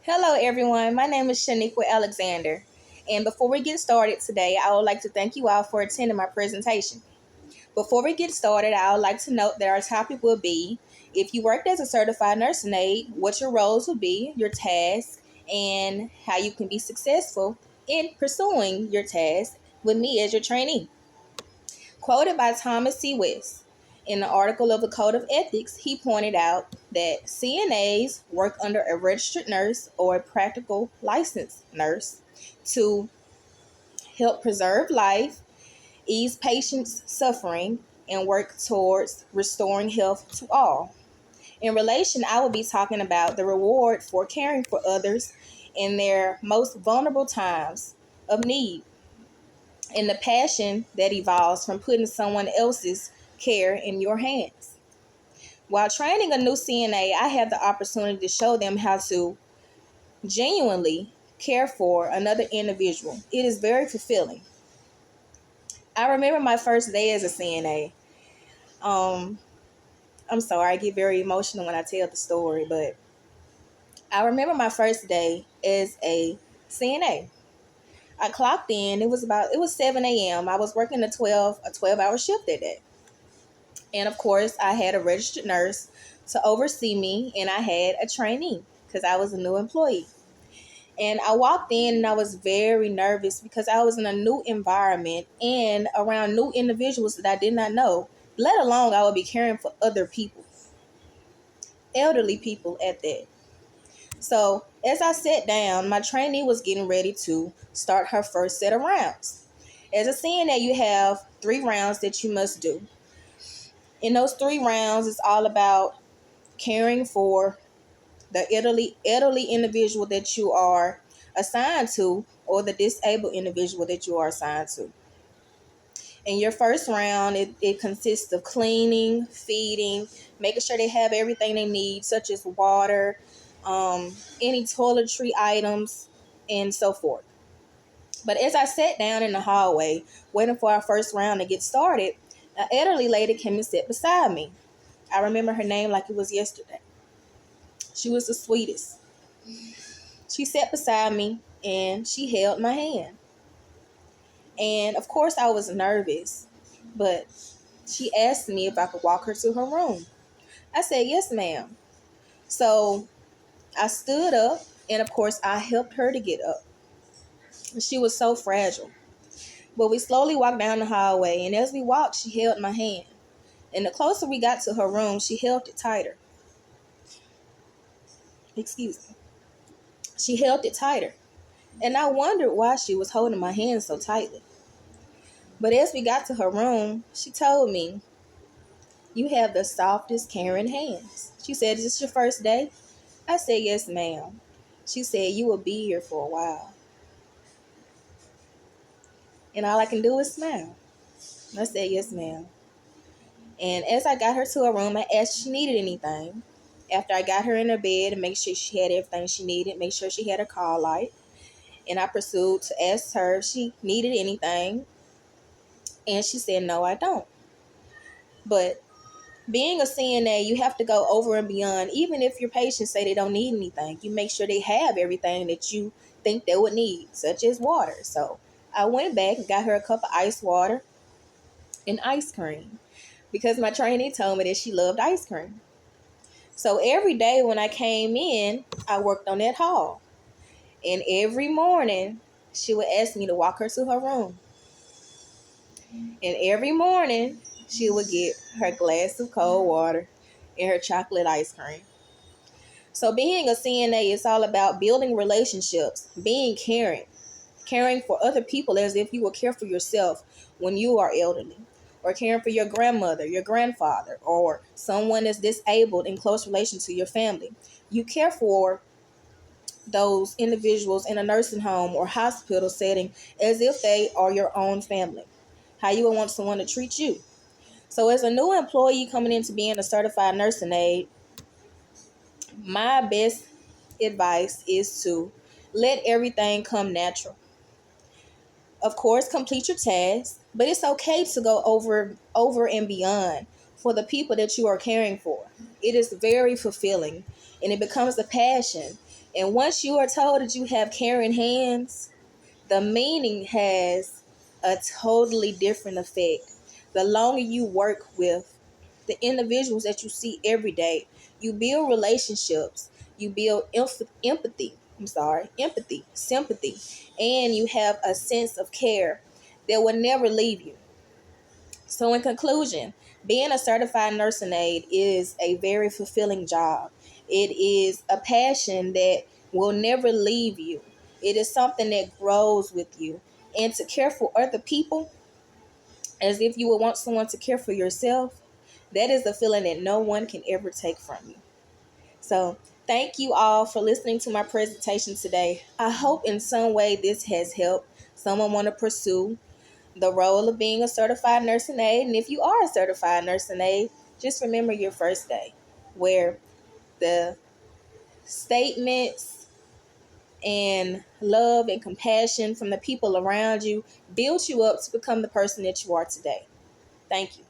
Hello, everyone. My name is Shaniqua Alexander. And before we get started today, I would like to thank you all for attending my presentation. Before we get started, I would like to note that our topic will be if you worked as a certified nursing aide, what your roles will be, your tasks, and how you can be successful in pursuing your task with me as your trainee. Quoted by Thomas C. West. In the article of the Code of Ethics, he pointed out that CNAs work under a registered nurse or a practical licensed nurse to help preserve life, ease patients' suffering, and work towards restoring health to all. In relation, I will be talking about the reward for caring for others in their most vulnerable times of need and the passion that evolves from putting someone else's care in your hands. While training a new CNA, I have the opportunity to show them how to genuinely care for another individual. It is very fulfilling. I remember my first day as a CNA. Um, I'm sorry, I get very emotional when I tell the story, but I remember my first day as a CNA. I clocked in. It was 7 a.m. I was working a 12-hour shift that day. And of course, I had a registered nurse to oversee me, and I had a trainee because I was a new employee. And I walked in and I was very nervous because I was in a new environment and around new individuals that I did not know, let alone I would be caring for other people, elderly people at that. So as I sat down, my trainee was getting ready to start her first set of rounds. As a CNA, you have 3 rounds that you must do. In those 3 rounds, it's all about caring for the elderly individual that you are assigned to or the disabled individual that you are assigned to. In your first round, it consists of cleaning, feeding, making sure they have everything they need, such as water, any toiletry items, and so forth. But as I sat down in the hallway, waiting for our first round to get started, an elderly lady came and sat beside me. I remember her name like it was yesterday. She was the sweetest. She sat beside me and she held my hand. And of course, I was nervous, but she asked me if I could walk her to her room. I said, "Yes, ma'am." So I stood up, and of course, I helped her to get up. She was so fragile. But we slowly walked down the hallway, and as we walked, she held my hand. And the closer we got to her room, she held it tighter. Excuse me. She held it tighter. And I wondered why she was holding my hand so tightly. But as we got to her room, she told me, "You have the softest, caring hands." She said, "Is this your first day?" I said, "Yes, ma'am." She said, "You will be here for a while." And all I can do is smile. I said, "Yes, ma'am." And as I got her to her room, I asked if she needed anything. After I got her in her bed and make sure she had everything she needed, make sure she had her call light. And I pursued to ask her if she needed anything. And she said, "No, I don't." But being a CNA, you have to go over and beyond. Even if your patients say they don't need anything, you make sure they have everything that you think they would need, such as water. So I went back and got her a cup of ice water and ice cream because my trainee told me that she loved ice cream. So every day when I came in, I worked on that hall. And every morning, she would ask me to walk her to her room. And every morning, she would get her glass of cold water and her chocolate ice cream. So being a CNA is all about building relationships, being caring for other people as if you would care for yourself when you are elderly, or caring for your grandmother, your grandfather, or someone that's disabled in close relation to your family. You care for those individuals in a nursing home or hospital setting as if they are your own family. How you would want someone to treat you. So as a new employee coming into being a certified nursing aide, my best advice is to let everything come natural. Of course, complete your tasks, but it's okay to go over and beyond for the people that you are caring for. It is very fulfilling and it becomes a passion. And once you are told that you have caring hands, the meaning has a totally different effect. The longer you work with the individuals that you see every day, you build relationships, you build empathy, sympathy, and you have a sense of care that will never leave you. So, in conclusion, being a certified nursing aide is a very fulfilling job. It is a passion that will never leave you. It is something that grows with you. And to care for other people as if you would want someone to care for yourself, that is a feeling that no one can ever take from you. So, thank you all for listening to my presentation today. I hope in some way this has helped someone want to pursue the role of being a certified nursing aide. And if you are a certified nursing aide, just remember your first day, where the statements and love and compassion from the people around you built you up to become the person that you are today. Thank you.